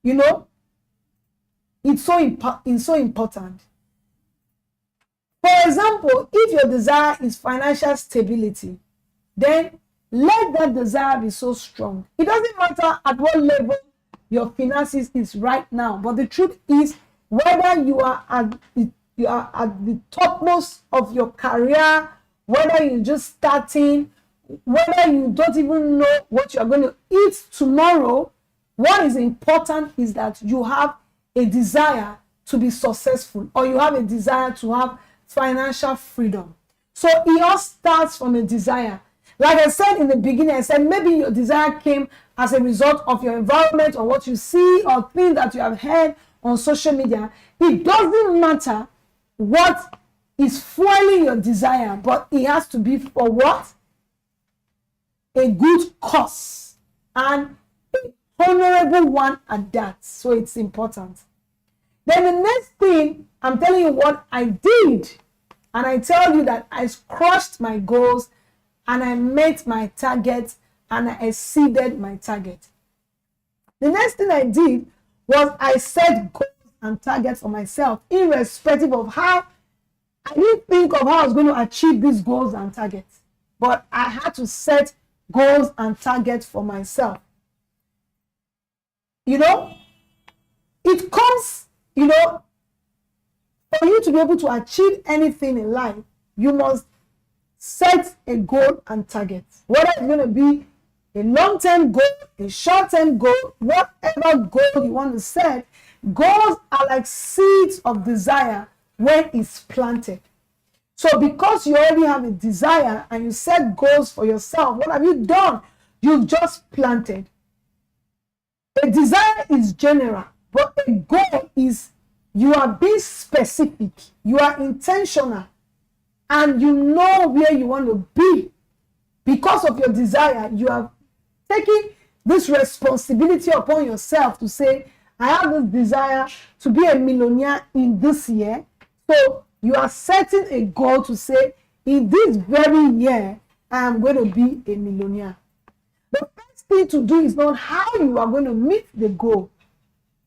You know, it's so important. For example, if your desire is financial stability, then let that desire be so strong. It doesn't matter at what level your finances is right now, but the truth is, whether you are at the topmost of your career, whether you're just starting, whether you don't even know what you're going to eat tomorrow, what is important is that you have a desire to be successful, or you have a desire to have financial freedom. So it all starts from a desire. Like I said in the beginning, I said maybe your desire came as a result of your environment, or what you see or things that you have heard on social media. It doesn't matter what is fueling your desire, but it has to be for what? A good cause, and an honorable one at that. So it's important. Then the next thing, I'm telling you what I did, and I tell you that I crushed my goals, and I met my target, and I exceeded my target. The next thing I did was I set goals and targets for myself, irrespective of how. I didn't think of how I was going to achieve these goals and targets, but I had to set goals and targets for myself. You know, it comes, you know, for you to be able to achieve anything in life, you must set a goal and target. Whether it's going to be a long-term goal, a short-term goal, whatever goal you want to set, goals are like seeds of desire when it's planted. So because you already have a desire and you set goals for yourself, what have you done? You've just planted. A desire is general, but a goal is you are being specific, you are intentional, and you know where you want to be. Because of your desire, you have taken this responsibility upon yourself to say, I have this desire to be a millionaire in this year. So you are setting a goal to say, in this very year, I am going to be a millionaire. The first thing to do is not how you are going to meet the goal.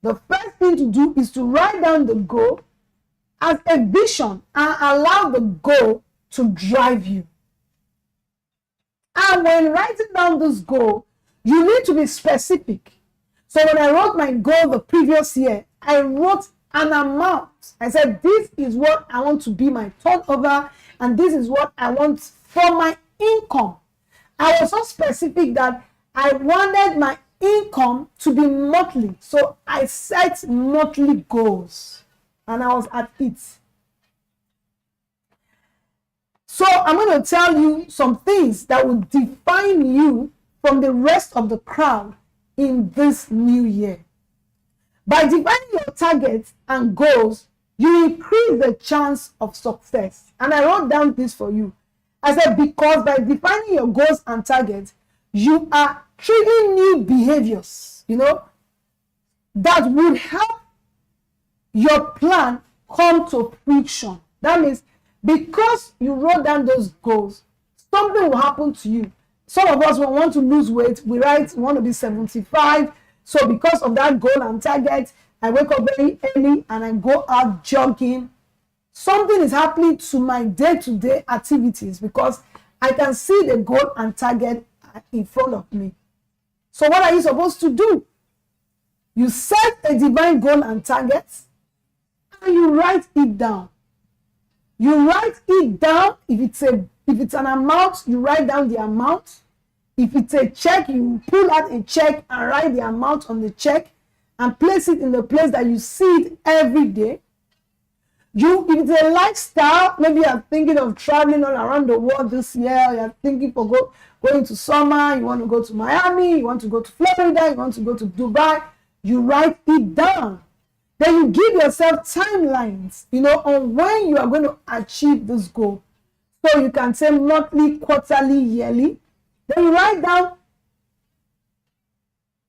The first thing to do is to write down the goal as a vision and allow the goal to drive you. And when writing down this goal, you need to be specific. So when I wrote my goal the previous year, I wrote an amount. I said, this is what I want to be my turnover, and this is what I want for my income. I was so specific that I wanted my income to be monthly. So I set monthly goals, and I was at it. So I'm going to tell you some things that will define you from the rest of the crowd in this new year. By defining your targets and goals, you increase the chance of success. And I wrote down this for you. I said, because by defining your goals and targets, you are triggering new behaviors, you know, that would help your plan come to fruition. That means because you wrote down those goals, something will happen to you. Some of us will want to lose weight. We want to be 75. So because of that goal and target, I wake up very early and I go out jogging. Something is happening to my day-to-day activities because I can see the goal and target in front of me. So what are you supposed to do? You set a divine goal and target and you write it down. You write it down. If it's an amount, you write down the amount. If it's a check, you pull out a check and write the amount on the check and place it in the place that you see it every day. If it's a lifestyle, maybe you're thinking of traveling all around the world this year, you're thinking for going to summer, you want to go to Miami, you want to go to Florida, you want to go to Dubai, you write it down. Then you give yourself timelines, you know, on when you are going to achieve this goal. So you can say monthly, quarterly, yearly. Then you write down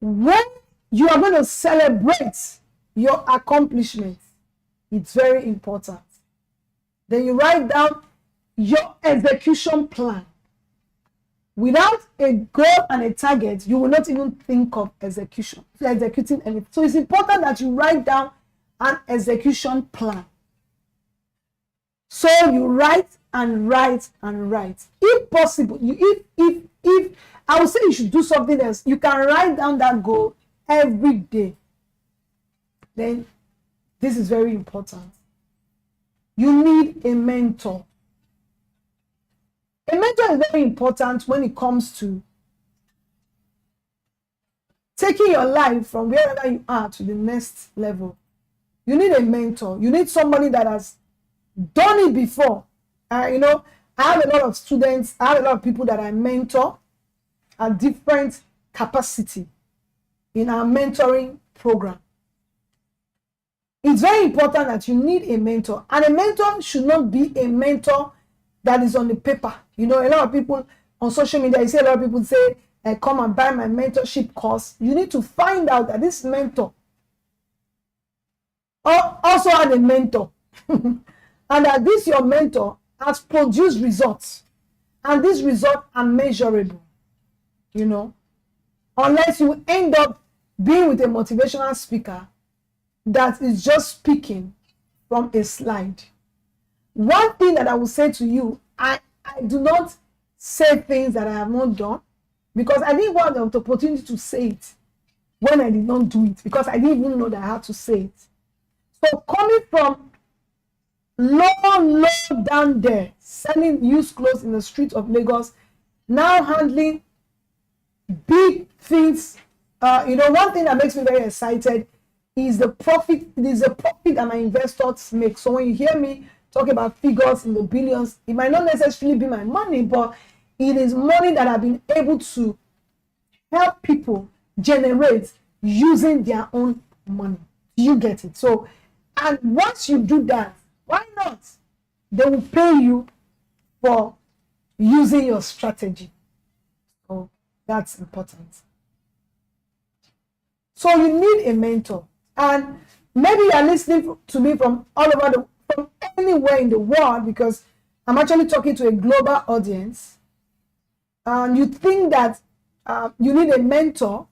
when you are going to celebrate your accomplishments. It's very important. Then you write down your execution plan. Without a goal and a target, you will not even think of executing anything. So it's important that you write down an execution plan. So you write and write and write. If possible, if I would say you should do something else, you can write down that goal every day. Then this is very important. You need a mentor. A mentor is very important when it comes to taking your life from wherever you are to the next level. You need a mentor. You need somebody that has done it before. I have a lot of students, I have a lot of people that I mentor at different capacity in our mentoring program. It's very important that you need a mentor. And a mentor should not be a mentor that is on the paper. A lot of people on social media, you see a lot of people say, come and buy my mentorship course. You need to find out that this mentor also had a mentor. And that this your mentor has produced results. And these results are measurable. Unless you end up being with a motivational speaker that is just speaking from a slide. One thing that I will say to you, I do not say things that I have not done, because I didn't want the opportunity to say it when I did not do it, because I didn't even know that I had to say it. So coming from low down there, selling used clothes in the streets of Lagos, now handling big things. One thing that makes me very excited is the profit. It is the profit that my investors make. So when you hear me talk about figures in the billions, it might not necessarily be my money, but it is money that I've been able to help people generate using their own money. You get it? So, and once you do that, why not? They will pay you for using your strategy. So that's important. So you need a mentor. And maybe you're listening to me from from anywhere in the world, because I'm actually talking to a global audience. And you think that you need a mentor.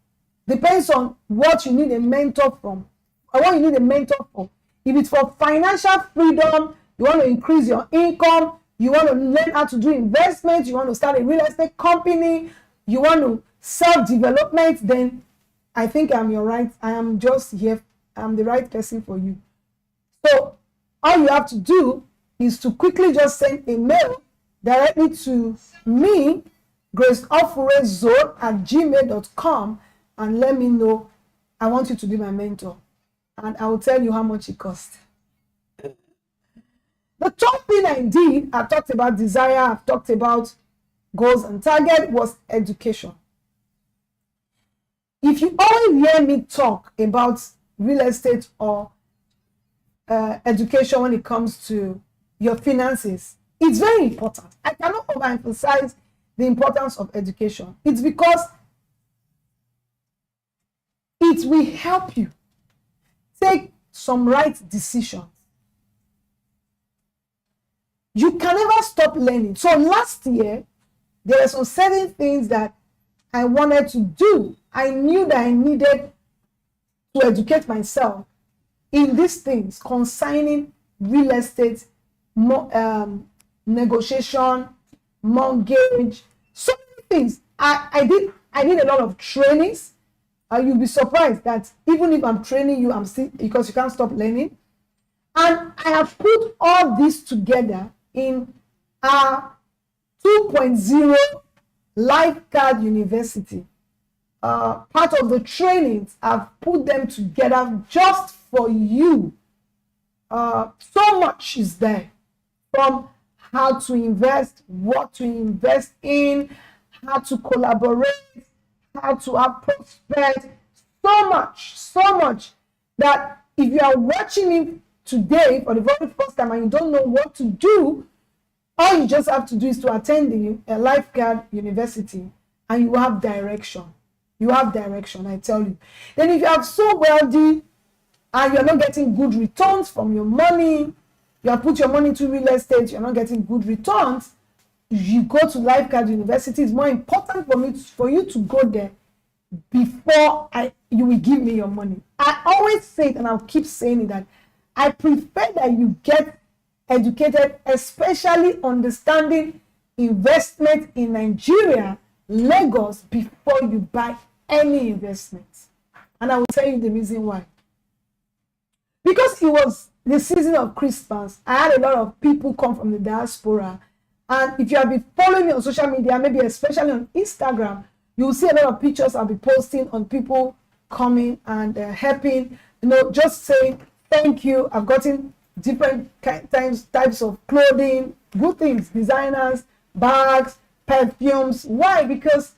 Depends on what you need a mentor from, or what you need a mentor for. If it's for financial freedom, you want to increase your income, you want to learn how to do investments, you want to start a real estate company, you want to self-development, then I think I am just here. I'm the right person for you. So all you have to do is to quickly just send a mail directly to me, graceofurezone@gmail.com, and let me know I want you to be my mentor. And I will tell you how much it costs. The top thing I did, I've talked about desire, I've talked about goals and target, was education. If you always hear me talk about real estate or education when it comes to your finances, it's very important. I cannot overemphasize the importance of education. It's because it will help you take some right decisions. You can never stop learning. So last year, there were some certain things that I wanted to do. I knew that I needed to educate myself in these things concerning real estate, negotiation, mortgage, so many things. I did a lot of trainings. You'll be surprised that even if I'm training you, I'm still, because you can't stop learning. And I have put all this together in our 2.0 lifecard university. Part of the trainings, I've put them together just for you. So much is there, from how to invest, what to invest in, how to collaborate, how to have prospect. So much that if you are watching me today for the very first time and you don't know what to do, all you just have to do is to attend the lifecard university, and you have direction. You have direction, I tell you. Then if you are so wealthy and you're not getting good returns from your money, you have put your money into real estate, you're not getting good returns, you go to Lifecard University. It's more important for you to go there before you will give me your money. I always say it, and I'll keep saying it, that I prefer that you get educated, especially understanding investment in Nigeria, Lagos, before you buy any investment. And I will tell you the reason why. Because it was the season of Christmas, I had a lot of people come from the diaspora. And if you have been following me on social media, maybe especially on Instagram, you will see a lot of pictures I'll be posting on people coming and helping, just saying thank you. I've gotten different types of clothing, good things, designers, bags, perfumes. Why? Because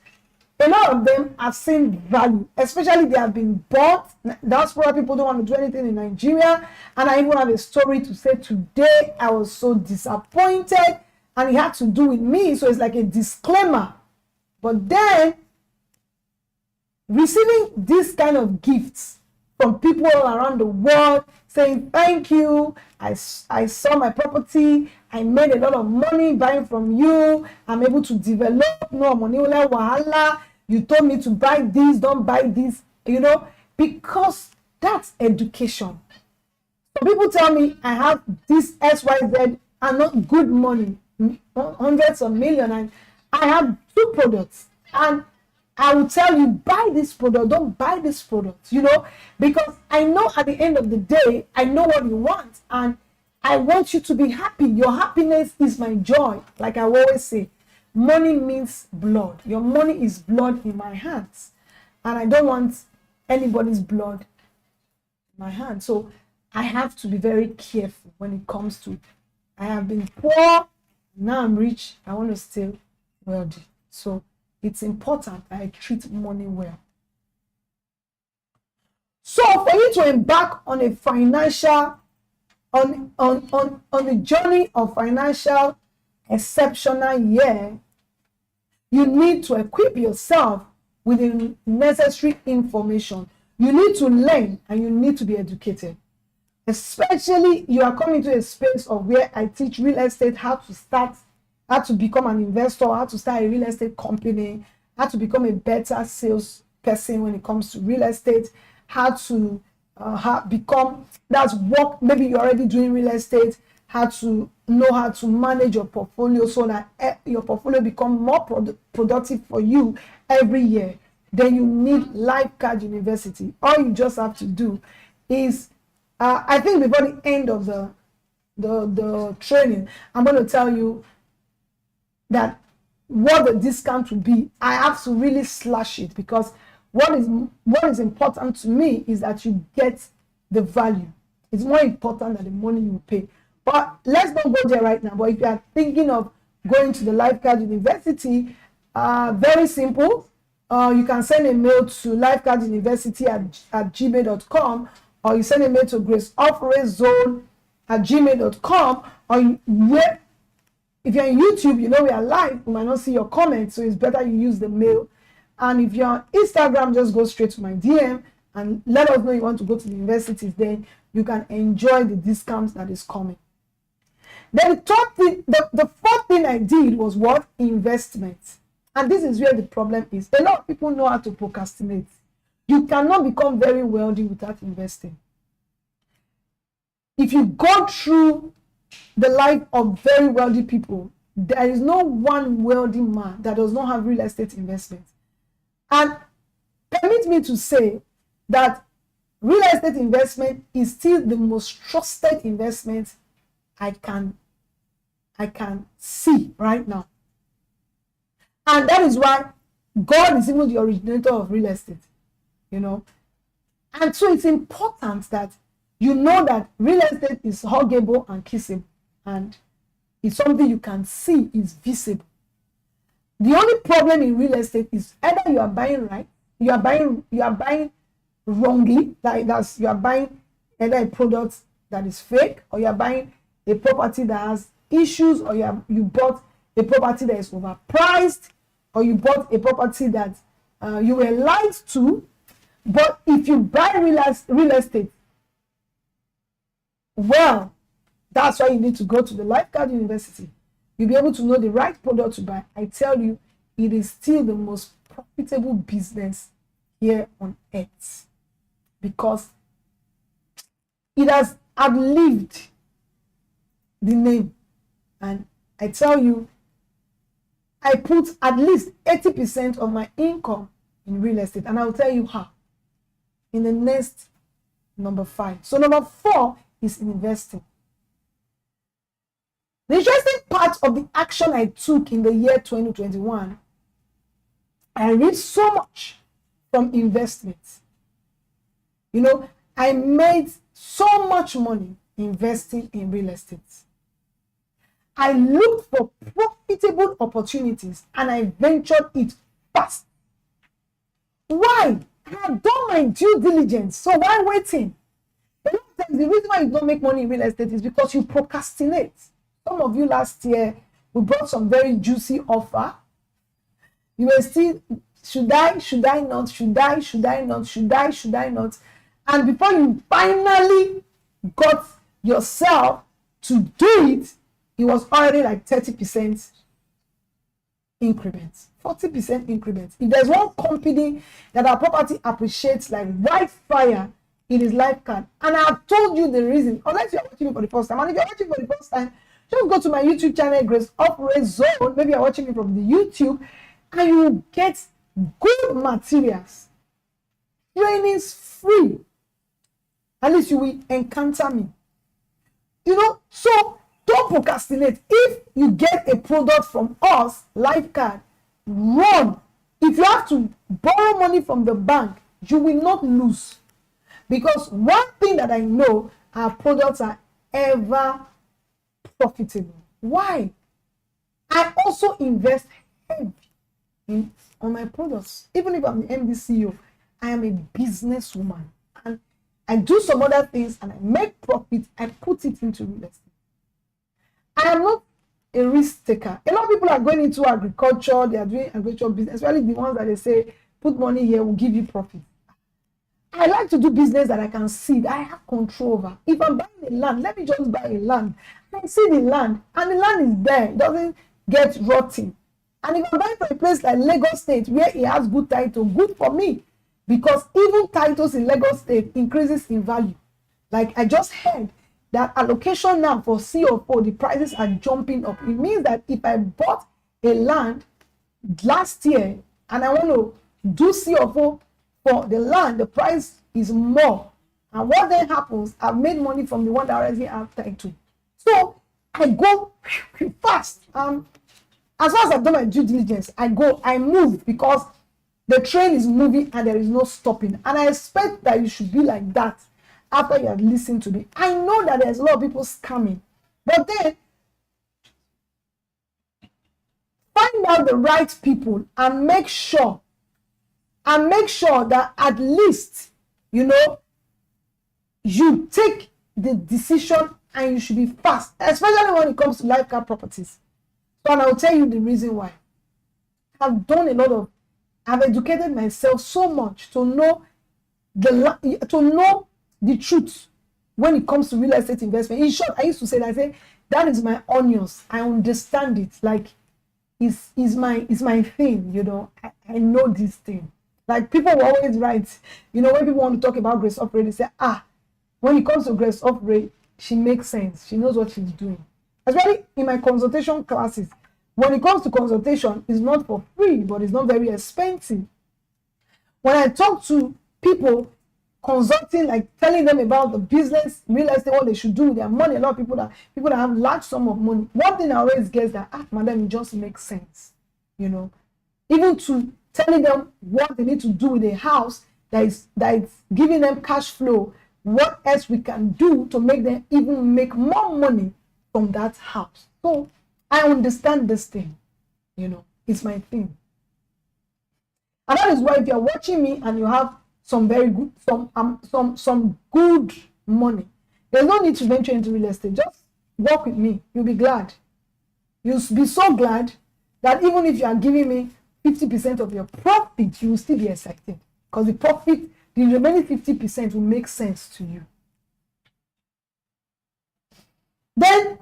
a lot of them have seen value, especially they have been bought. That's why people don't want to do anything in Nigeria. And I even have a story to say today. I was so disappointed, and it had to do with me. So it's like a disclaimer. But then, receiving this kind of gifts from people all around the world saying thank you, I saw my property, I made a lot of money buying from you, I'm able to develop, no money, wahala, you told me to buy this, don't buy this, because that's education. So people tell me I have this XYZ and not good money, hundreds of millions, and I have 2 products, and I will tell you, buy this product, don't buy this product, because I know at the end of the day, I know what you want, and I want you to be happy. Your happiness is my joy. Like I always say, money means blood. Your money is blood in my hands, and I don't want anybody's blood in my hands. So I have to be very careful when it comes to, I have been poor, now I'm rich, I want to stay wealthy. So it's important that I treat money well. So for you to embark on a financial, on the journey of financial exceptional year, you need to equip yourself with the necessary information. You need to learn, and you need to be educated. Especially you are coming to a space of where I teach real estate, how to start, how to become an investor, how to start a real estate company, how to become a better sales person when it comes to real estate, how to become, that's work, maybe you're already doing real estate, how to know how to manage your portfolio so that your portfolio become more productive for you every year. Then you need Lifecard University. All you just have to do is, I think before the end of the training, I'm going to tell you that what the discount will be. I have to really slash it, because what is important to me is that you get the value. It's more important than the money you pay. But let's not go there right now. But if you are thinking of going to the Lifecard University, very simple. You can send a mail to lifecarduniversity@gmail.com, or you send a mail to Grace Ofure zone@gmail.com, or if you're on YouTube, we are live, we might not see your comments, so it's better you use the mail. And if you're on Instagram, just go straight to my DM and let us know you want to go to the universities. Then you can enjoy the discounts that is coming. Then the 4th thing I did was what? Investment. And this is where the problem is. A lot of people know how to procrastinate. You cannot become very wealthy without investing. If you go through the life of very wealthy people, there is no one wealthy man that does not have real estate investment. And permit me to say that real estate investment is still the most trusted investment I can see right now. And that is why God is even the originator of real estate, And so it's important that you know that real estate is huggable and kissable, and it's something you can see, is visible. The only problem in real estate is either you are buying right, you are buying wrongly, you are buying either a product that is fake, or you are buying a property that has issues, or you bought a property that is overpriced, or you bought a property that you were lied to. But if you buy real estate, well, that's why you need to go to the Lifecard University, you'll be able to know the right product to buy. I tell you, it is still the most profitable business here on earth, because it has outlived the name. And I tell you, I put at least 80% of my income in real estate, and I'll tell you how in the next number 5. So number 4 is investing. The interesting part of the action I took in the year 2021, I read so much from investments. You know, I made so much money investing in real estate. I looked for profitable opportunities and I ventured it fast. Why? I have done my due diligence. So why waiting? A lot of times, the reason why you don't make money in real estate is because you procrastinate. Some of you last year, we brought some very juicy offer. You were still, should I not? And before you finally got yourself to do it, it was already like 30% increments, 40% increments. If there's one company that our property appreciates like wildfire, it is Lifecard. And I've told you the reason, unless you're watching me for the first time. And if you're watching for the first time, just go to my YouTube channel, Grace Ofure Zone. Maybe you're watching me from the YouTube, and you will get good materials. Trainings free. At least you will encounter me. You know, so don't procrastinate. If you get a product from us, Lifecard, run. If you have to borrow money from the bank, you will not lose. Because one thing that I know, our products are ever profitable. Why? I also invest heavy on my products. Even if I'm the MD CEO, I am a businesswoman. And I do some other things and I make profit. I put it into real estate. I am not a risk taker. A lot of people are going into agriculture. They are doing agricultural business, especially the ones that they say, put money here, will give you profit. I like to do business that I can see, that I have control over. If I'm buying a land, let me just buy a land. I see the land, and the land is there. It doesn't get rotting. And if I'm buying from a place like Lagos State, where it has good title, good for me. Because even titles in Lagos State increases in value. Like I just heard that allocation now for CO4, the prices are jumping up. It means that if I bought a land last year and I want to do CO4 for the land, the price is more. And what then happens, I've made money from the one that already have title. So I go fast. As far as I've done my due diligence, I move, because the train is moving and there is no stopping. And I expect that you should be like that after you have listened to me. I know that there's a lot of people scamming, but then find out the right people and make sure that at least, you know, you take the decision and you should be fast, especially when it comes to Lifecard properties. So, and I'll tell you the reason why. I've educated myself so much to know the truth when it comes to real estate investment. In short, I used to say that is my onions. I understand it. Like is my thing, you know. I know this thing. Like people will always write, you know, when people want to talk about Grace Ofure, they say, when it comes to Grace Ofure, she makes sense. She knows what she's doing. Especially in my consultation classes. When it comes to consultation, it's not for free, but it's not very expensive. When I talk to people consulting, like telling them about the business, real estate, what they should do with their money, a lot of people that have large sum of money, one thing I always get is that, madam, it just makes sense, you know. Even to telling them what they need to do with a house that is giving them cash flow, what else we can do to make them even make more money from that house. So I understand this thing, you know, it's my thing. And that is why if you're watching me and you have some very good, some good money, there's no need to venture into real estate. Just work with me. You'll be glad. You'll be so glad that even if you are giving me 50% of your profit, you will still be excited, because the profit, the remaining 50% will make sense to you. Then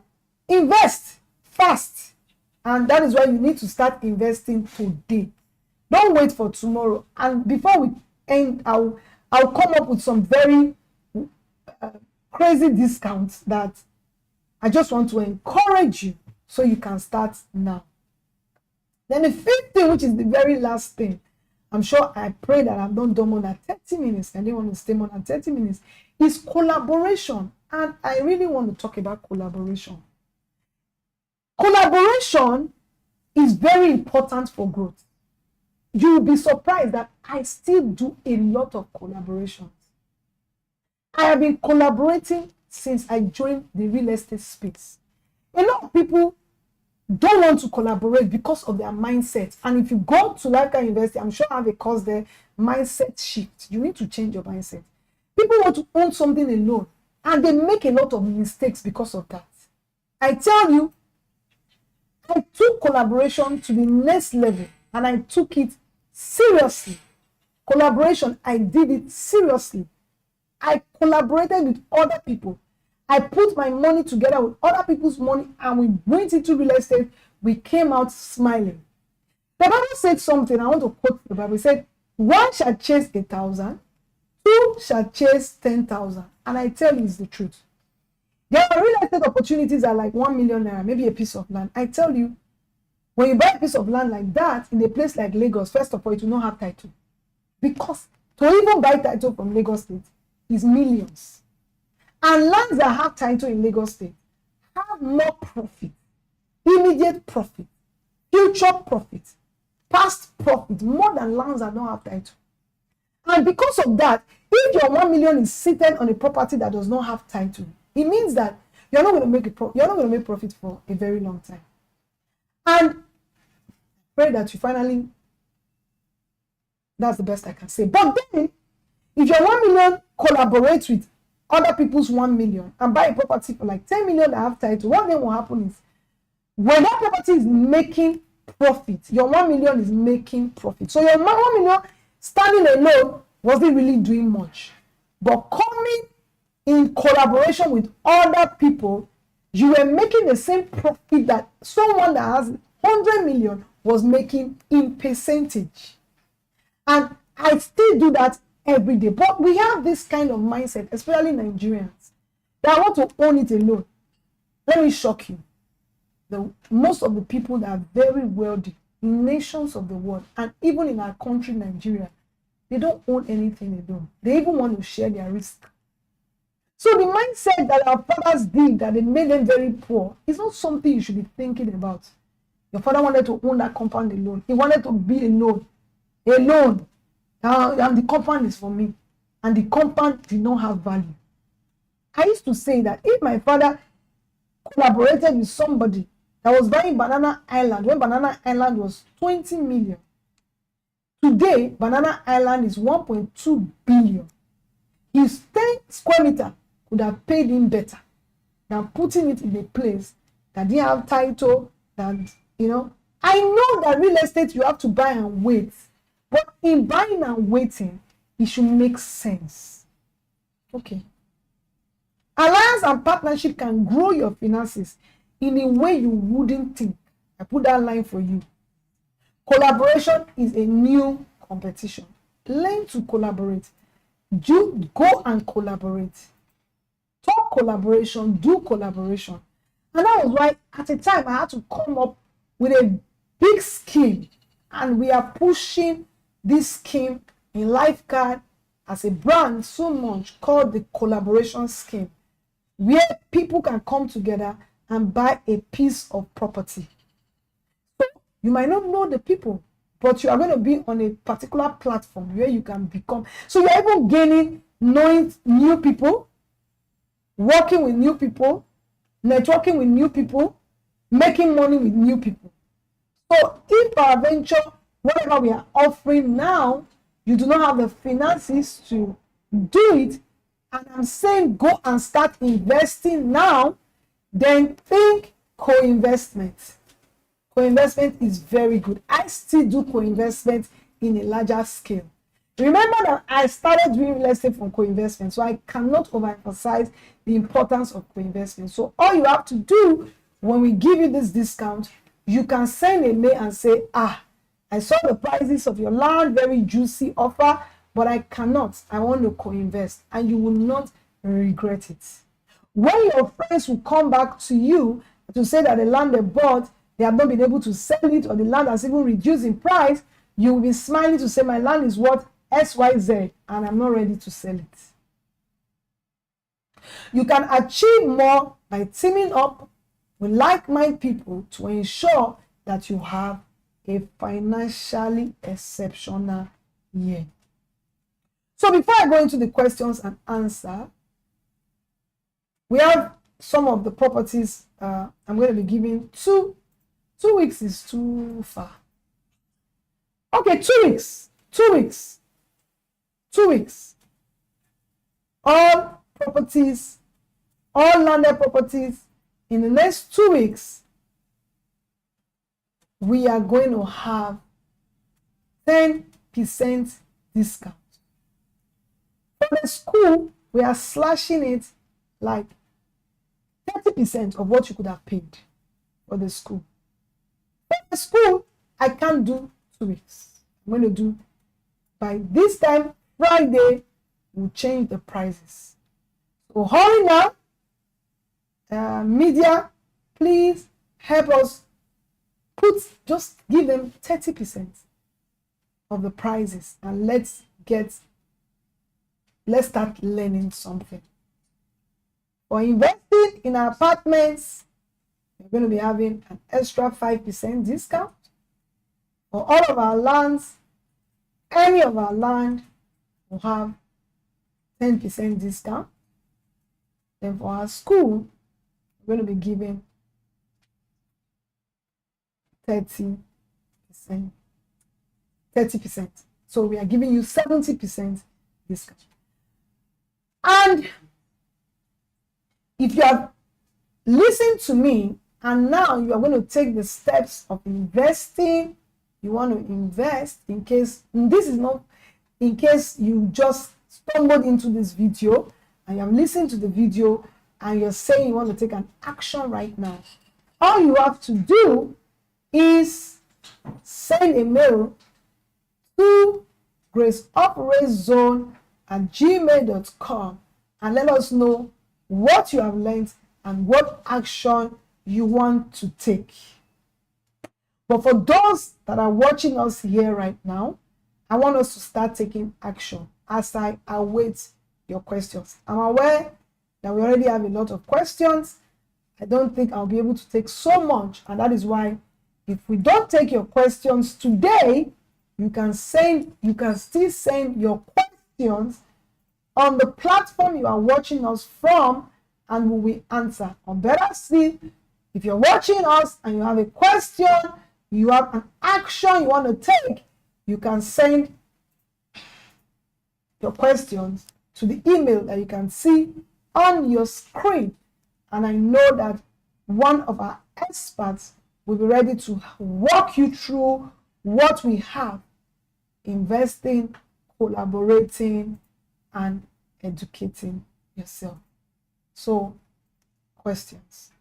invest fast. And that is why you need to start investing today. Don't wait for tomorrow. And before we end, I'll come up with some very crazy discounts that I just want to encourage you so you can start now. Then the fifth thing, which is the very last thing, I'm sure I pray that I've not done more than 30 minutes. I didn't want to stay more than 30 minutes. Is collaboration. And I really want to talk about collaboration. Collaboration is very important for growth. You will be surprised that I still do a lot of collaborations. I have been collaborating since I joined the real estate space. A lot of people don't want to collaborate because of their mindset. And if you go to Lifecard University, I'm sure I have a course there, mindset shift. You need to change your mindset. People want to own something alone, and they make a lot of mistakes because of that. I tell you, I took collaboration to the next level, and I took it seriously. Collaboration, I did it seriously. I collaborated with other people. I put my money together with other people's money, and we went into real estate. We came out smiling. The Bible said something, I want to quote the Bible. It said, one shall chase 1,000, two shall chase 10,000. And I tell you, it's the truth. There are real estate opportunities that are like 1 million naira, maybe a piece of land. I tell you, when you buy a piece of land like that in a place like Lagos, first of all, it will not have title. Because to even buy title from Lagos State is millions. And lands that have title in Lagos State have more profit, immediate profit, future profit, past profit, more than lands that don't have title. And because of that, if your 1 million is seated on a property that does not have title, it means that you're not going to make profit for a very long time. And pray that you finally, that's the best I can say. But then, if your 1 million collaborates with other people's 1 million and buy a property for like 10 million that have title, what then will happen is, when that property is making profit, your 1 million is making profit. So your 1 million standing alone wasn't really doing much. But coming in collaboration with other people, you were making the same profit that someone that has 100 million was making in percentage. And I still do that every day. But we have this kind of mindset, especially Nigerians, that want to own it alone. Let me shock you. Most of the people that are very wealthy in nations of the world, and even in our country, Nigeria, they don't own anything alone. They even want to share their risk. So the mindset that our fathers did, that they made them very poor, is not something you should be thinking about. Your father wanted to own that compound alone. He wanted to be alone. Alone. And the compound is for me. And the compound did not have value. I used to say that if my father collaborated with somebody that was buying Banana Island, when Banana Island was 20 million, today, Banana Island is 1.2 billion. His 10 square meter could have paid him better than putting it in a place that didn't have title, that, you know. I know that real estate, you have to buy and wait. But in buying and waiting, it should make sense. Okay. Alliance and partnership can grow your finances in a way you wouldn't think. I put that line for you. Collaboration is a new competition. Learn to collaborate. Go and collaborate. Talk collaboration, do collaboration. And that was why at a time I had to come up with a big scheme. And we are pushing this scheme in Lifecard as a brand so much, called the collaboration scheme, where people can come together and buy a piece of property. So you might not know the people, but you are going to be on a particular platform where you can become. So you're even gaining, knowing new people, working with new people, networking with new people, making money with new people. So if our venture, whatever we are offering now, you do not have the finances to do it, and I'm saying go and start investing now, then think co-investment. Co-investment is very good. I still do co-investment in a larger scale. Remember that I started doing real estate from co-investment, so I cannot overemphasize the importance of co-investment. So all you have to do when we give you this discount, you can send a mail and say, I saw the prices of your land, very juicy offer, but I cannot. I want to co-invest, and you will not regret it. When your friends will come back to you to say that the land they bought, they have not been able to sell it, or the land has even reduced in price, you will be smiling to say, my land is worth XYZ, and I'm not ready to sell it. You can achieve more by teaming up with like-minded people to ensure that you have a financially exceptional year. So before I go into the questions and answer, we have some of the properties I'm going to be giving. 2 weeks is too far. Okay, 2 weeks. 2 weeks. 2 weeks. All properties, all landed properties, in the next 2 weeks, we are going to have 10% discount. For the school, we are slashing it like 30% of what you could have paid for the school. For the school, I can't do 2 weeks. I'm going to do, by this time, Friday, we'll change the prices. So hurry now. Media, please help us just give them 30% of the prices, and let's start learning something. For investing in our apartments, we're going to be having an extra 5% discount. For all of our lands, any of our land will have 10% discount. Then for our school, we're going to be giving 30%. So we are giving you 70% discount. And if you have listened to me and now you are going to take the steps of investing, you want to invest, in case you just stumbled into this video and you have listened to the video and you're saying you want to take an action right now, all you have to do is send a mail to graceoperezone@gmail.com and let us know what you have learned and what action you want to take. But for those that are watching us here right now, I want us to start taking action as I await your questions. I'm aware that we already have a lot of questions. I don't think I'll be able to take so much, and that is why if we don't take your questions today, you can still send your questions on the platform you are watching us from, and we will answer. Or better still, if you're watching us and you have a question, you have an action you want to take, you can send your questions to the email that you can see on your screen. And I know that one of our experts will be ready to walk you through what we have: investing, collaborating, and educating yourself. So, questions?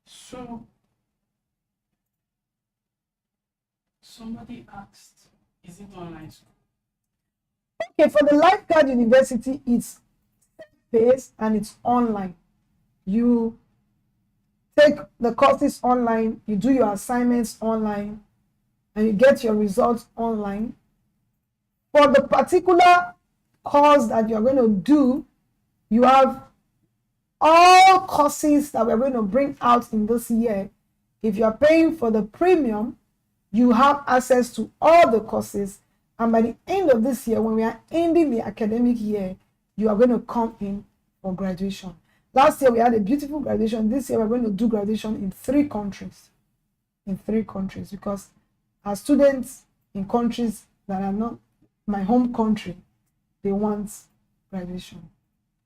So, somebody asked, is it online school? Okay, for the Lifecard University, it's based and it's online. You take the courses online, you do your assignments online, and you get your results online. For the particular course that you're going to do, you have all courses that we're going to bring out in this year. If you're paying for the premium, you have access to all the courses. And by the end of this year, when we are ending the academic year, you are going to come in for graduation. Last year, we had a beautiful graduation. This year, we're going to do graduation in 3 countries. In 3 countries, because our students in countries that are not my home country, they want graduation.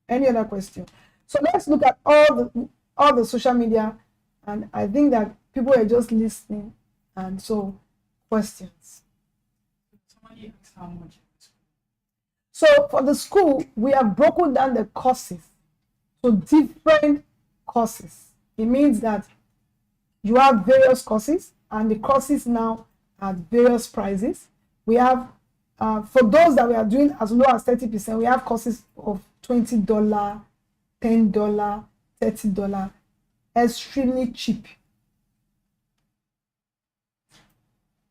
Any other question? So let's look at all the social media, and I think that people are just listening, and so questions. Somebody asked how much. So for the school, we have broken down the courses to different courses. It means that You have various courses, and the courses now at various prices. We have, for those that we are doing as low as 30%, we have courses of $20, $10, $30, extremely cheap.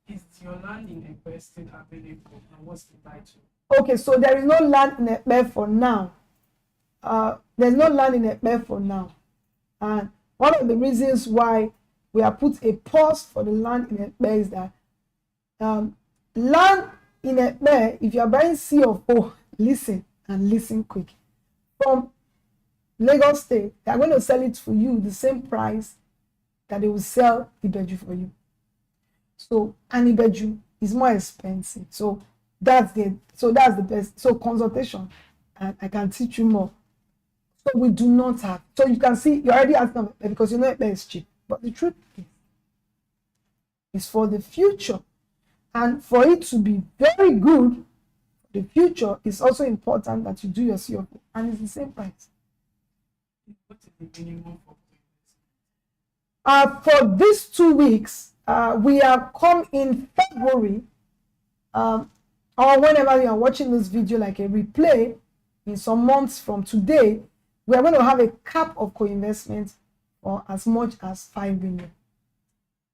Is your land in Ekpe still available? And what's the title? Okay, so there is no land in Ekpe for now. There's no land in Ekpe for now. And one of the reasons why we have put a pause for the land in Ekpe is that land in Ekpe, if you are buying C of O, listen and listen quick. From Lagos State, they are going to sell it for you the same price that they will sell Ibeju for you. So, and Ibeju is more expensive. So that's the best. So consultation, and I can teach you more. So we do not have. So you can see, you're already asking because you know Ekpe is cheap. But the truth is for the future. And for it to be very good, the future is also important that you do your CFO. And it's the same price. What is the minimum for For these 2 weeks, we have come in February, or whenever you are watching this video, like a replay, in some months from today, we are going to have a cap of co-investment for as much as 5 million.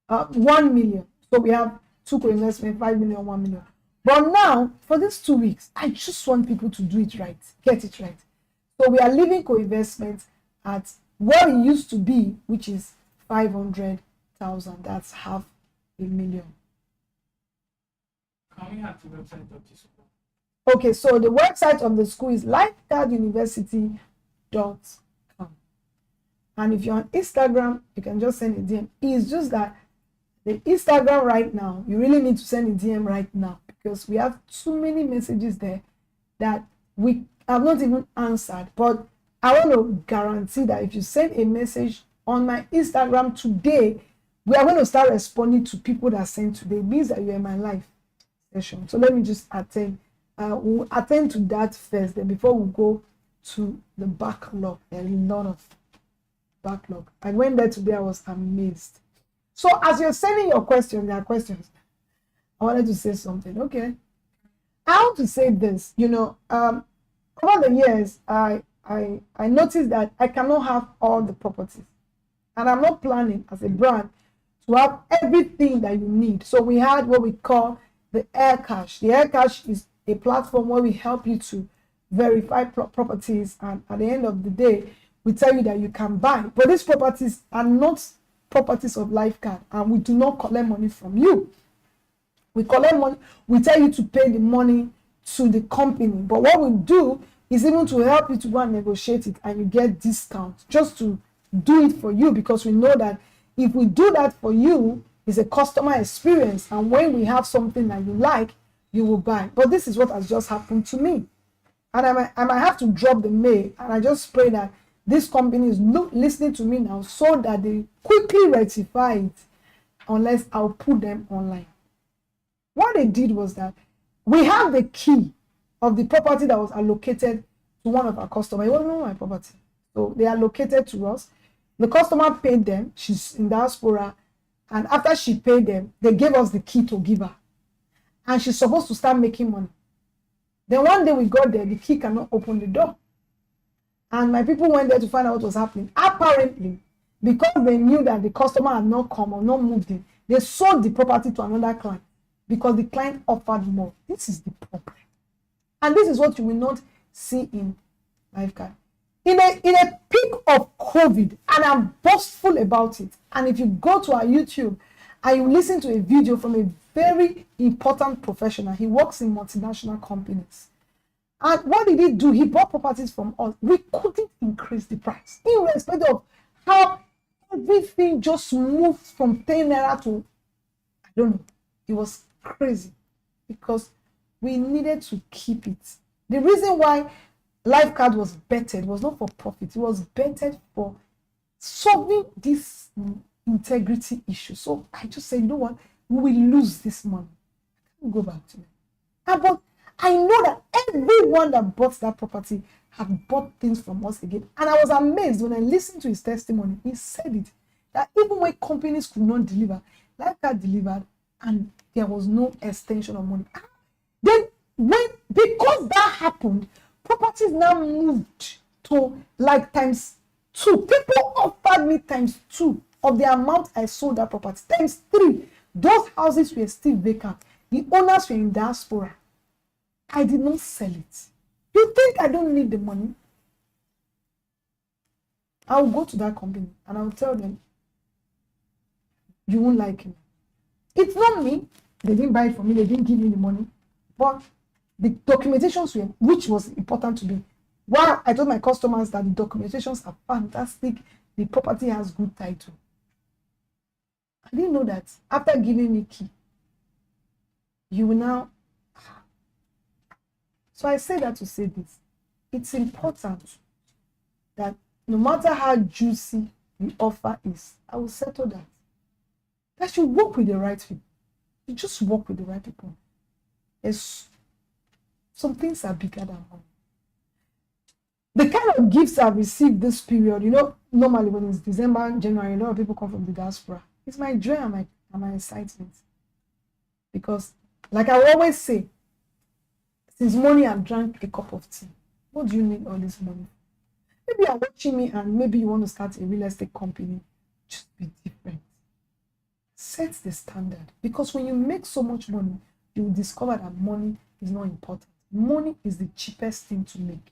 1 million. So we have 2 co-investment, 5 million, 1 million. But now, for these 2 weeks, I just want people to do it right, get it right. So we are leaving co-investment at what it used to be, which is 500,000. That's $500,000. Can we have the website of the school? Okay, so the website of the school is lifecarduniversity.com. And if you're on Instagram, you can just send a DM. It's just that the Instagram right now, you really need to send a DM right now because we have too many messages there that we have not even answered. But I want to guarantee that if you send a message on my Instagram today, we are going to start responding to people that send today. It means that you're in my live session. So let me just attend. We'll attend to that first, then before we go to the backlog. There's a lot of backlog. I went there today, I was amazed. So as you're sending your questions, there are questions. I wanted to say something. Okay. I want to say this, over the years, I noticed that I cannot have all the properties. And I'm not planning as a brand to have everything that you need. So we had what we call the Air Cash. The Air Cash is a platform where we help you to verify properties. And at the end of the day, we tell you that you can buy. But these properties are not properties of lifecard, and we do not collect money from you. We collect money, we tell you to pay the money to the company, but what we do is even to help you to go and negotiate it, and you get discounts just to do it for you, because we know that if we do that for you, it's a customer experience, and when we have something that you like, you will buy. But this is what has just happened to me, and I might have to drop the mail, and I just pray that this company is listening to me now so that they quickly rectify it, unless I'll put them online. What they did was that we have the key of the property that was allocated to one of our customers. It wasn't my property. So they allocated to us. The customer paid them. She's in diaspora. And after she paid them, they gave us the key to give her. And she's supposed to start making money. Then one day we got there, the key cannot open the door. And my people went there to find out what was happening. Apparently, because they knew that the customer had not come or not moved in, they sold the property to another client because the client offered more. This is the problem. And this is what you will not see in lifecard. In a peak of COVID, and I'm boastful about it, and if you go to our YouTube and you listen to a video from a very important professional, he works in multinational companies. And what did he do? He bought properties from us. We couldn't increase the price, irrespective of how everything just moved from 10 naira to, I don't know. It was crazy because we needed to keep it. The reason why lifecard was bettered was not for profit. It was bettered for solving this integrity issue. So I just said, you know what? We will lose this money. I can't go back to it. But I know that everyone that bought that property have bought things from us again. And I was amazed when I listened to his testimony. He said it. that even when companies could not deliver, lifecard delivered, and there was no extension of money. Then because that happened, properties now moved to like times 2. People offered me times 2 of the amount I sold that property, times 3. Those houses were still vacant. The owners were in diaspora. I did not sell it. You think I don't need the money? I will go to that company and I will tell them, you won't like it. It's not me. They didn't buy it for me. They didn't give me the money. But the documentations were, which was important to me. While I told my customers that the documentations are fantastic, the property has good title. I didn't know that after giving me key, you will now. So I say that to say this. It's important that no matter how juicy the offer is, I will settle that. That you work with the right people. You just work with the right people. There's some things are bigger than money. The kind of gifts I've received this period, normally when it's December, January, a lot of people come from the diaspora. It's my joy and my excitement. Because, like I always say, since morning I've drank a cup of tea. What do you need all this money? Maybe you're watching me and maybe you want to start a real estate company. Just be different. Set the standard. Because when you make so much money, you will discover that money is not important. Money is the cheapest thing to make.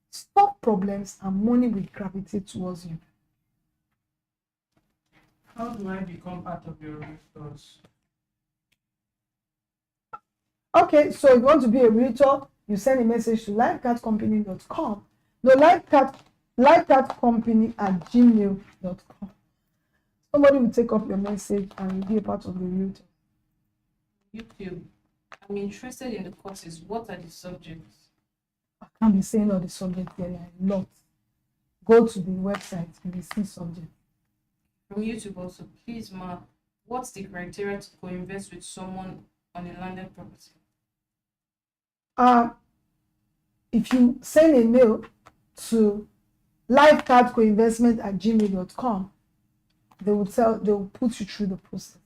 Stop problems and money will gravitate towards you. How do I become part of your realtors? Okay, so if you want to be a realtor, you send a message to lifecardcompany.com. No, lifecardcompany@gmail.com. Somebody will take up your message and you'll be a part of the realtor. YouTube. I'm interested in the courses. What are the subjects? I can't be saying all the subjects there. There are a lot. Go to the website, you will see subjects. From YouTube also, please, ma, what's the criteria to co-invest with someone on a landed property? If you send a mail to lifecardcoinvestment@gmail.com, they will put you through the process.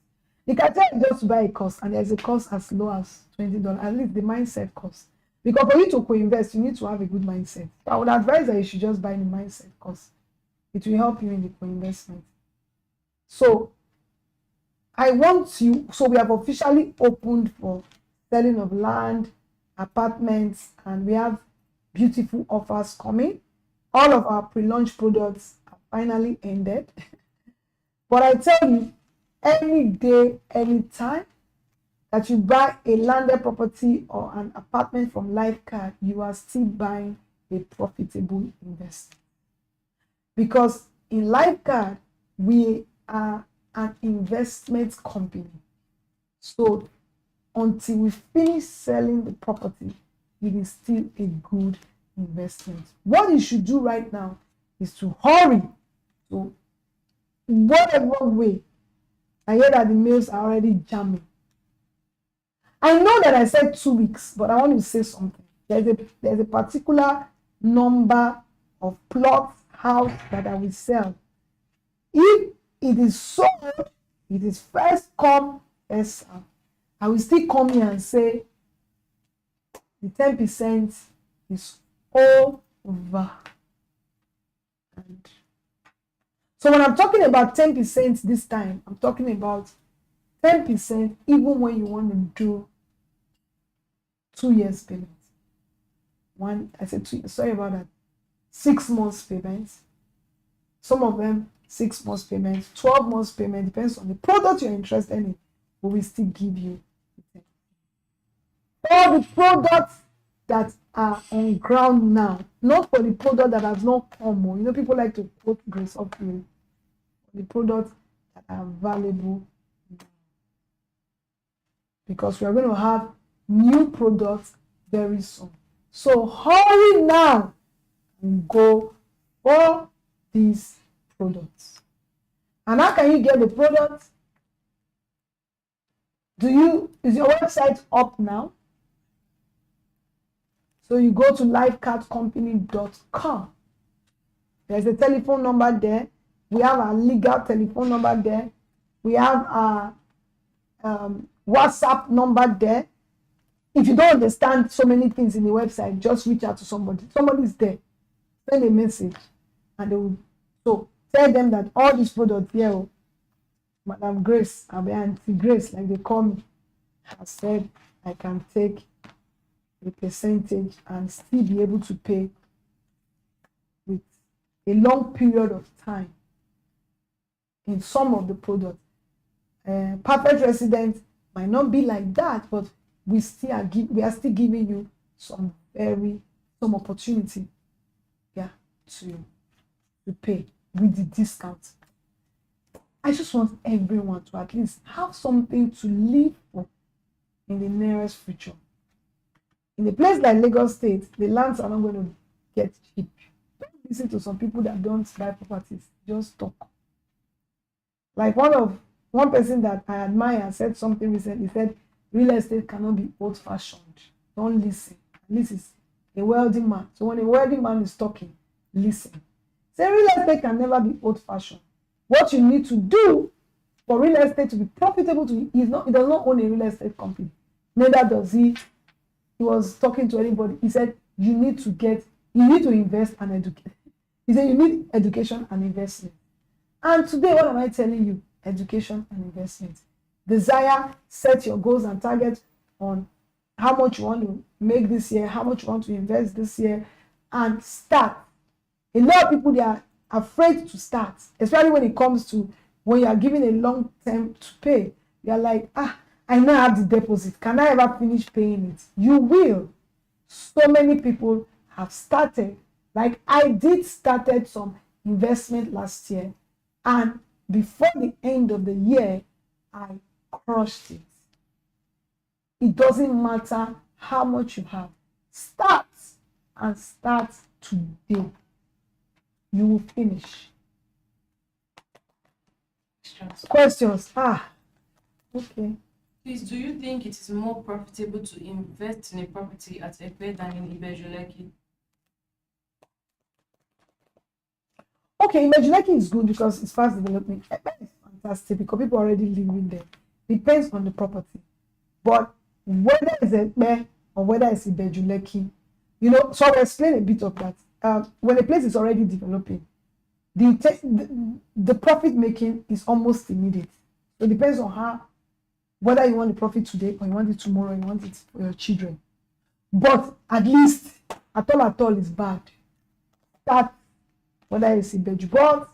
The criteria is just to buy a course, and there's a course as low as $20, at least the mindset course. Because for you to co-invest, you need to have a good mindset. I would advise that you should just buy the mindset course. It will help you in the co-investment. So we have officially opened for selling of land, apartments, and we have beautiful offers coming. All of our pre-launch products are finally ended. But I tell you, any day, anytime that you buy a landed property or an apartment from Lifecard, you are still buying a profitable investment. Because in Lifecard, we are an investment company. So until we finish selling the property, it is still a good investment. What you should do right now is to hurry to whatever way. I hear that the mails are already jamming. I know that I said 2 weeks, but I want to say something. There's a particular number of plots, house that I will sell. If it is sold, it is first come, first serve. I will still come here and say the 10% is over. And so when I'm talking about 10% this time, I'm talking about 10% even when you want to do 2 years payment. I said 2 years, sorry about that. 6 months payments. Some of them 6 months payments, 12 months payment, depends on the product you're interested in. But we still give you all the products that are on ground now, not for the product that has not come. People like to quote Grace Ofure. The products that are available now. Because we are going to have new products very soon. So hurry now and go for these products. And how can you get the products? Is your website up now? So you go to lifecardcompany.com. There's a telephone number there. We have our legal telephone number there. We have our WhatsApp number there. If you don't understand so many things in the website, just reach out to somebody. Somebody's there. Send a message, and they will. So tell them that all these products here, oh, Madam Grace, Auntie Grace, like they call me, has said I can take a percentage and still be able to pay with a long period of time in some of the products. Perfect Resident might not be like that, but we are still giving you some opportunity, yeah, to pay with the discount. I just want everyone to at least have something to live for in the nearest future. In a place like Lagos State, the lands are not going to get cheap. Don't listen to some people that don't buy properties. Just talk. Like one person that I admire said something recently. He said, real estate cannot be old-fashioned. Don't listen. This is a wealthy man. So when a wealthy man is talking, listen. Say real estate can never be old-fashioned. What you need to do for real estate to be profitable to you, he does not own a real estate company. Neither does he. He was talking to anybody. He said, you need to invest and educate. He said, you need education and investment. And today, what am I telling you? Education and investment. Desire, set your goals and targets on how much you want to make this year, how much you want to invest this year, and start. A lot of people, they are afraid to start, especially when it comes to when you are given a long term to pay. You are like, I now have the deposit. Can I ever finish paying it? You will. So many people have started. Like I started some investment last year, and before the end of the year, I crushed it. It doesn't matter how much you have. Start and start today. You will finish. Questions? Okay. Please, do you think it is more profitable to invest in a property at Epe than in Ibejuleki? Okay, Ibejuleki is good because it's fast development. Epe is fantastic because people are already living there. Depends on the property. But whether it's Epe or whether it's Ibejuleki, so I'll explain a bit of that. When a place is already developing, the profit making is almost immediate. So it depends on whether you want the profit today or you want it tomorrow, you want it for your children. But at least, at all is bad. Start, whether it's Ibeju. But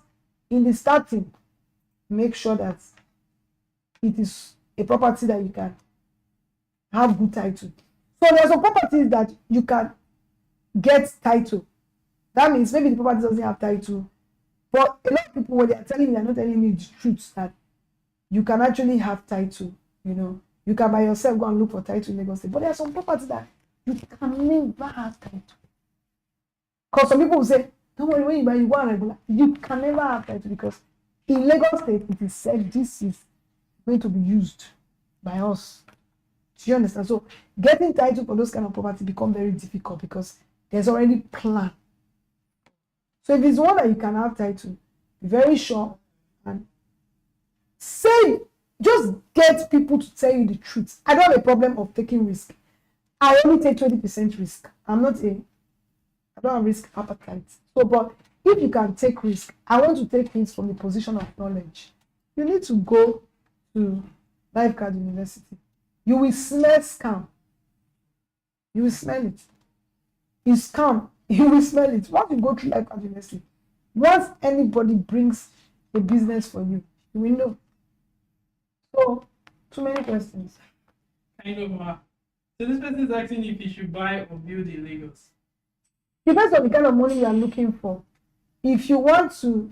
in the starting, make sure that it is a property that you can have good title. So there are some properties that you can get title. That means maybe the property doesn't have title. But a lot of people, when they are telling you, they're not telling you the truth that you can actually have title. You can by yourself go and look for title in Lagos State. But there are some properties that you can never have title. Because some people will say, don't worry, when you buy, you go and regular. You can never have title because in Lagos State, it is said this is going to be used by us. Do you understand? So getting title for those kind of property become very difficult because there's already plan. So if it's one that you can have title, be very sure and just get people to tell you the truth. I don't have a problem of taking risk. I only take 20% risk. I don't have risk appetite. So, but if you can take risk, I want to take things from the position of knowledge. You need to go to Lifecard University. You will smell scam. You will smell it. It's scam. You will smell it. Once you go to Lifecard University, once anybody brings a business for you, you will know. So, too many questions. Kind of. So this person is asking if you should buy or build in Lagos. Depends on the kind of money you are looking for. If you want to,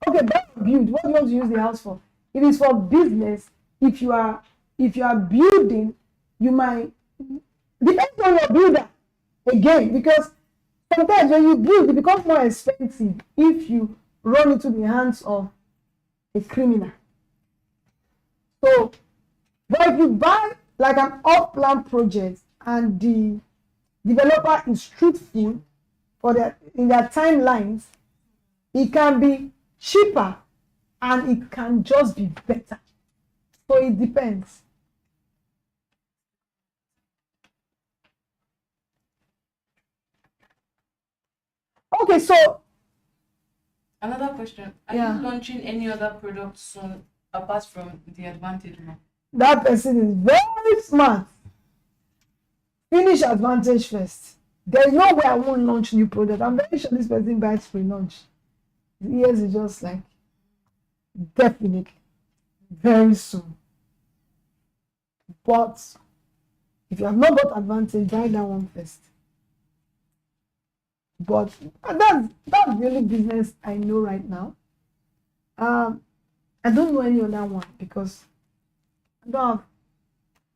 buy or build. What do you want to use the house for? If it's for business, if you are building, you might depends on your builder again, because sometimes when you build, it becomes more expensive if you run into the hands of a criminal. So, but if you buy like an off-plan project and the developer is truthful in their timelines, it can be cheaper, and it can just be better. So it depends. Okay, so Another question. Are Yeah. you launching any other product soon apart from the Advantage one? that person is very smart. Finish Advantage first. There's no way I won't launch new product. I'm very sure this person buys pre-launch. Yes, is just like definitely very soon. But if you have not got Advantage, buy that one first. But that's the only business I know right now. I don't know any other one because I don't have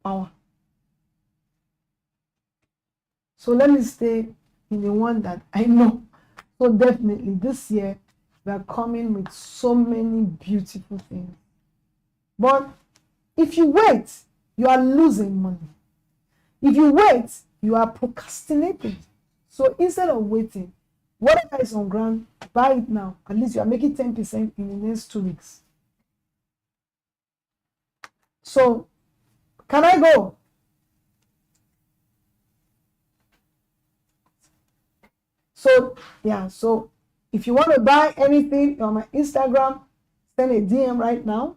power. So let me stay in the one that I know. So definitely this year we are coming with so many beautiful things. But if you wait, you are losing money. If you wait, you are procrastinating. So instead of waiting, whatever is on ground, buy it now. At least you are making 10% in the next 2 weeks. So, can I go? So, yeah, so if you want to buy anything on my Instagram, send a DM right now.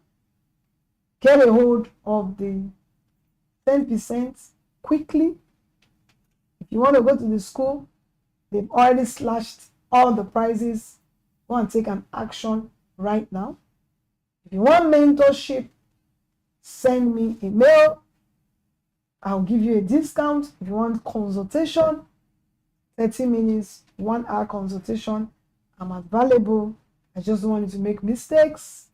Get a hold of the 10% quickly. If you want to go to the school, they've already slashed all the prices. Go and take an action right now. If you want mentorship, send me a mail. I'll give you a discount. If you want consultation, 30 minutes, 1 hour consultation, I'm available. I just don't want you to make mistakes.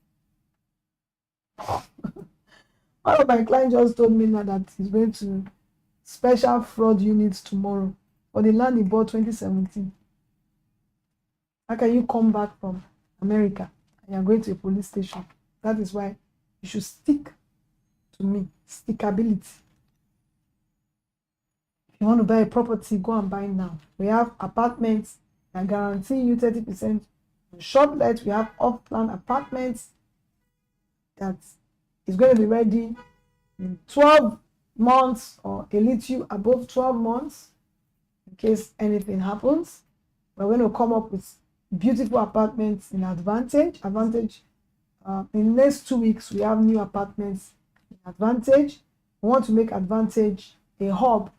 One of my clients just told me now that he's going to special fraud units tomorrow for the land he bought 2017. How can you come back from America and you're going to a police station? That is why you should stick to me. Stickability. If you want to buy a property, go and buy now. We have apartments that guarantee you 30%. On Shortlet, we have off-plan apartments that is going to be ready in 12 months or a little above 12 months in case anything happens. We're going to come up with beautiful apartments in Advantage. In the next 2 weeks, we have new apartments in Advantage. We want to make Advantage a hub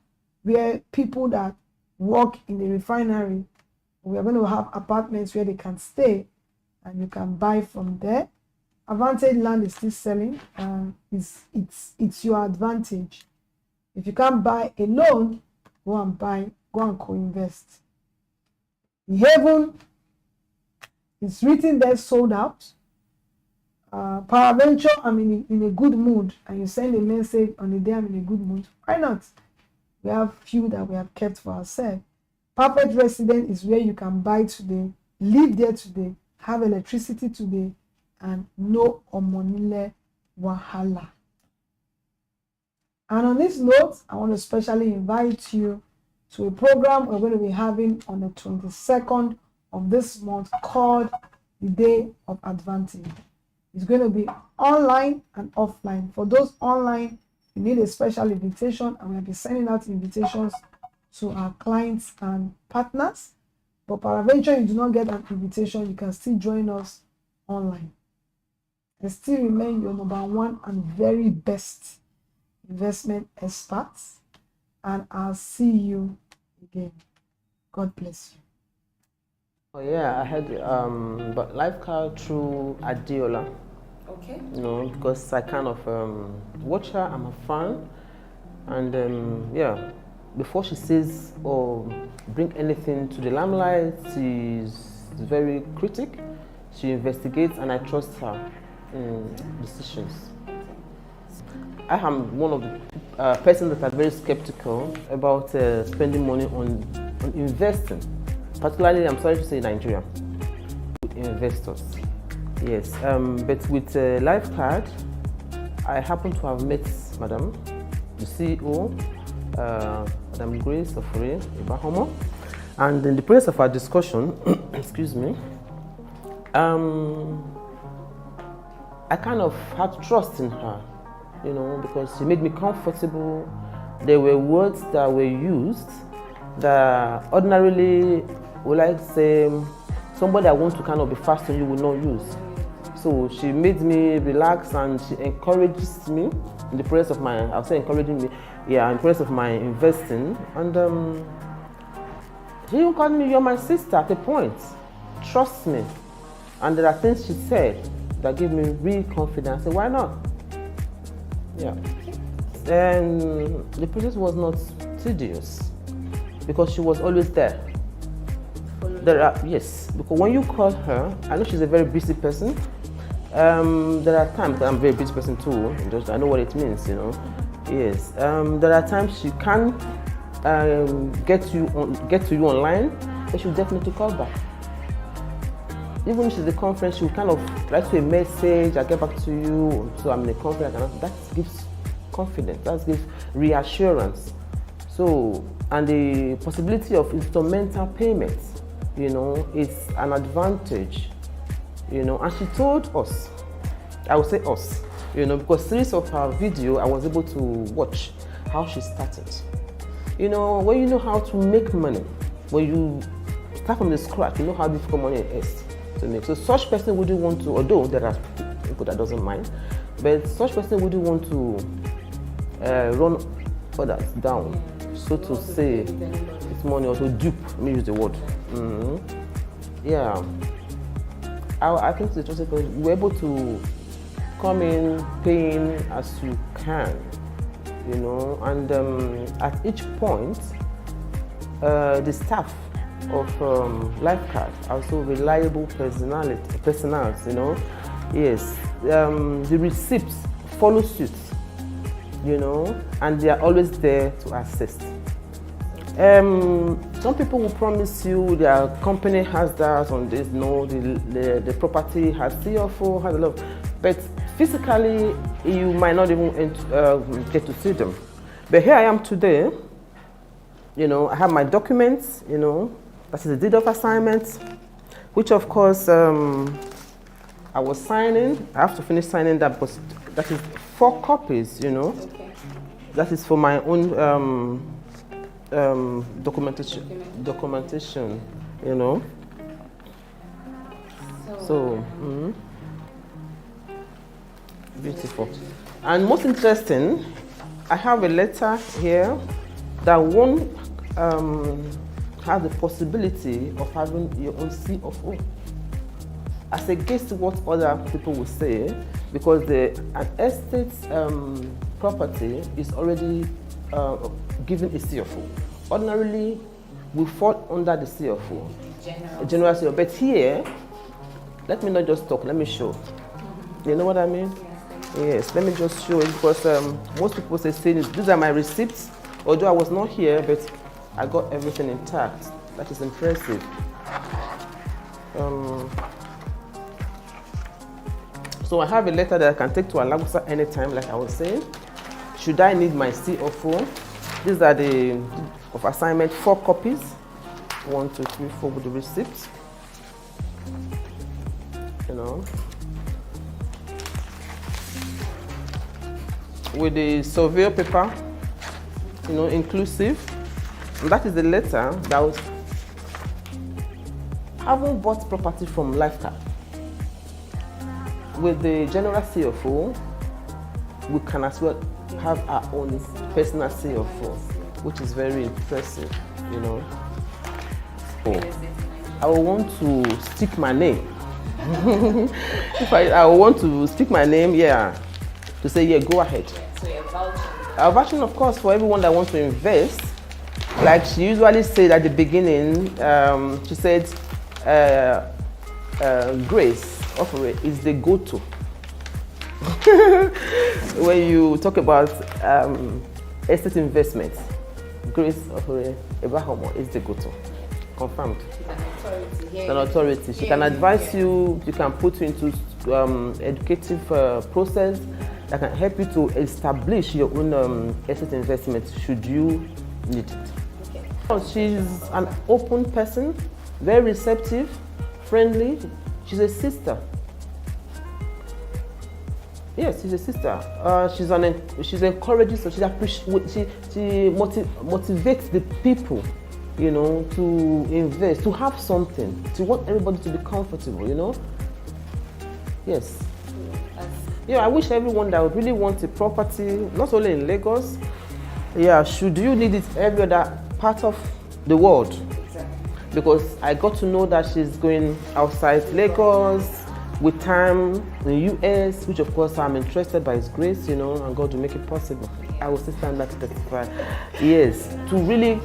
where people that work in the refinery, we are going to have apartments where they can stay and you can buy from there. Advantage land is still selling. It's your advantage. If you can't buy alone, go and co-invest. The Haven is written there, sold out. Paraventure, I'm in a good mood, and you send a message on the day I'm in a good mood. Why not? We have few that we have kept for ourselves. Perfect Resident is where you can buy today, live there today, have electricity today, and no omonile wahala. And on this note, I want to specially invite you to a program we're going to be having on the 22nd of this month called the Day of Advantage. It's going to be online and offline. For those online, you need a special invitation, and we'll be sending out invitations to our clients and partners. But peradventure you do not get an invitation, you can still join us online. I still remain your #1 and very best investment experts, and I'll see you again. God bless you. Oh yeah, I had but lifecard through Adiola. Okay. You know, because I kind of watch her. I'm a fan, and yeah, before she says or bring anything to the limelight, she's very critic. She investigates, and I trust her in decisions. I am one of the persons that are very skeptical about spending money on investing, particularly, I'm sorry to say, Nigeria, with investors. Yes, but with lifecard, I happen to have met Madam, the CEO, Madam Grace Ofure, and in the process of our discussion, excuse me, I kind of had trust in her, you know, because she made me comfortable. There were words that were used that ordinarily, would like to say, somebody that wants to kind of be fast on you will not use. So she made me relax and she encourages me in the process of my, I'll say encouraging me, yeah, in the process of my investing. And she even called me, "You're my sister," at a point. Trust me. And there are things she said that gave me real confidence. I said, why not? Yeah. And the process was not tedious because she was always there. Yes, because when you call her, I know she's a very busy person. There are times, I'm a very busy person too, I know what it means, you know. Yes, there are times she can get to you online, but she'll definitely call back. Even if she's at the conference, she'll kind of write you a message, I'll get back to you, so I'm in the conference, that gives confidence, that gives reassurance. So, and the possibility of instrumental payments, you know, is an advantage, you know. And she told us, I would say us, you know, because series of her video, I was able to watch how she started. You know, when you know how to make money, when you start from the scratch, you know how difficult money is to make. So such person wouldn't want to, although there are people that doesn't mind, but such person wouldn't want to run others down, so to say, it's money, or to dupe, let me use the word. Yeah, I think it's just because you're able to come in paying as you can, you know, and at each point, the staff of lifecard are also reliable personals, you know. Yes, the receipts follow suit, you know, and they are always there to assist. Some people will promise you their company has that on this, no, the property has CFO, has a lot, but physically you might not even get to see them. But here I am today, you know, I have my documents, you know, that is the deed of assignment, which of course I was signing. I have to finish signing that because that is 4 copies, you know. Okay. That is for my own documentation, you know. So beautiful. And most interesting, I have a letter here that one has the possibility of having your own CFO. As against what other people will say, because an estate property is already given a CFO. Ordinarily, we fall under the CFO, general CFO. But here, let me not just talk, let me show. You know what I mean? Yes, let me just show it, because most people say, these are my receipts, although I was not here, but I got everything intact. That is impressive. So I have a letter that I can take to Alagusa anytime, like I was saying. Should I need my CFO? These are the of assignment, 4 copies. 1, 2, 3, 4 with the receipts. You know. With the surveyor paper, you know, inclusive. And that is the letter that was, having bought property from lifecard. With the general CFO, we can as well have our own personal CFO, which is very impressive, you know. So, I will want to stick my name. If I want to stick my name, yeah, to say, yeah, go ahead. So you're vouching? A vouching, of course, for everyone that wants to invest. Like she usually said at the beginning, she said, Grace Ofure is the go-to. When you talk about estate investments, Grace Ofure is the go-to. Confirmed. She's an authority. She can advise you, she can put you into educative process that can help you to establish your own estate investment should you need it. Okay. She's an open person, very receptive, friendly, She's a sister. Yes, she's a sister. She's encouraging, so she motivates the people, you know, to invest, to have something, to want everybody to be comfortable, you know. Yes. Yeah, I wish everyone that would really want a property, not only in Lagos, yeah, should you need it every other part of the world? Exactly. Because I got to know that she's going outside Lagos with time in the US, which of course I'm interested by His grace, you know, and God will make it possible. I will still stand back to testify. Yes, to really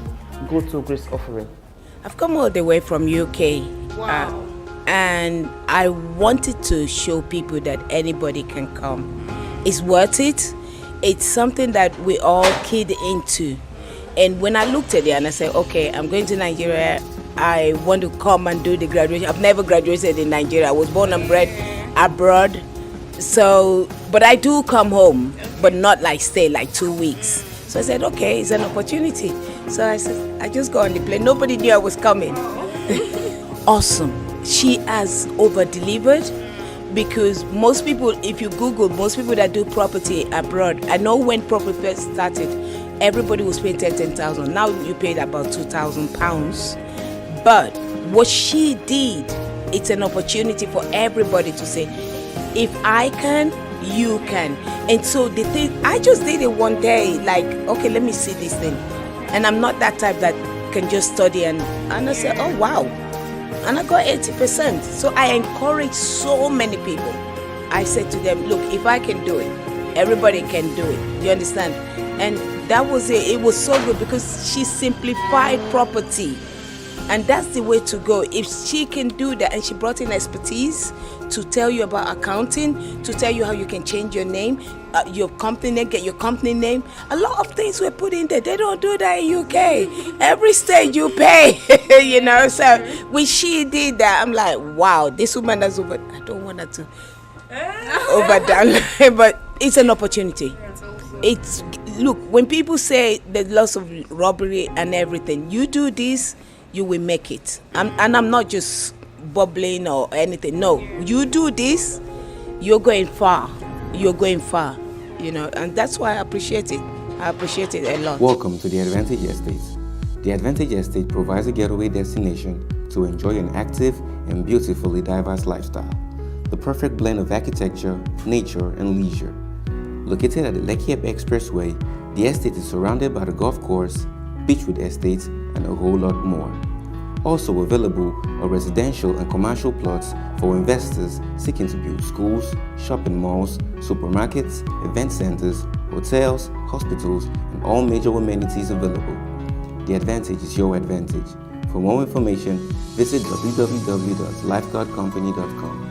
go to Grace Ofure. I've come all the way from UK. Wow. And I wanted to show people that anybody can come. It's worth it. It's something that we all keyed into. And when I looked at it and I said, okay, I'm going to Nigeria, I want to come and do the graduation. I've never graduated in Nigeria. I was born and bred abroad. So, but I do come home, but not like stay like 2 weeks. So I said, okay, it's an opportunity. So I said, I just go on the plane. Nobody knew I was coming. Awesome. She has over-delivered, because most people, if you Google, most people that do property abroad, I know when property first started, everybody was paying 10,000. Now you paid about £2,000. But what she did, it's an opportunity for everybody to say, if I can, you can. And so the thing, I just did it one day, like, okay, let me see this thing. And I'm not that type that can just study and I said, oh wow. And I got 80%. So I encourage so many people. I said to them, look, if I can do it, everybody can do it. You understand? And that was it. It was so good because she simplified property. And that's the way to go. If she can do that, and she brought in expertise to tell you about accounting, to tell you how you can change your name, your company name, get your company name. A lot of things were put in there. They don't do that in UK. Every state you pay, you know. So when she did that, I'm like, wow, this woman has over. I don't want her to overdone, but it's an opportunity. It's look, when people say the loss of robbery and everything, you do this, you will make it. And I'm not just bubbling or anything. No, you do this, you're going far. You're going far, you know, and that's why I appreciate it. I appreciate it a lot. Welcome to the Advantage Estate. The Advantage Estate provides a getaway destination to enjoy an active and beautifully diverse lifestyle. The perfect blend of architecture, nature, and leisure. Located at the Lekki Expressway, the estate is surrounded by the golf course, Beachwood Estates, and a whole lot more. Also available are residential and commercial plots for investors seeking to build schools, shopping malls, supermarkets, event centers, hotels, hospitals, and all major amenities available. The Advantage is your advantage. For more information, visit www.lifecardcompany.com.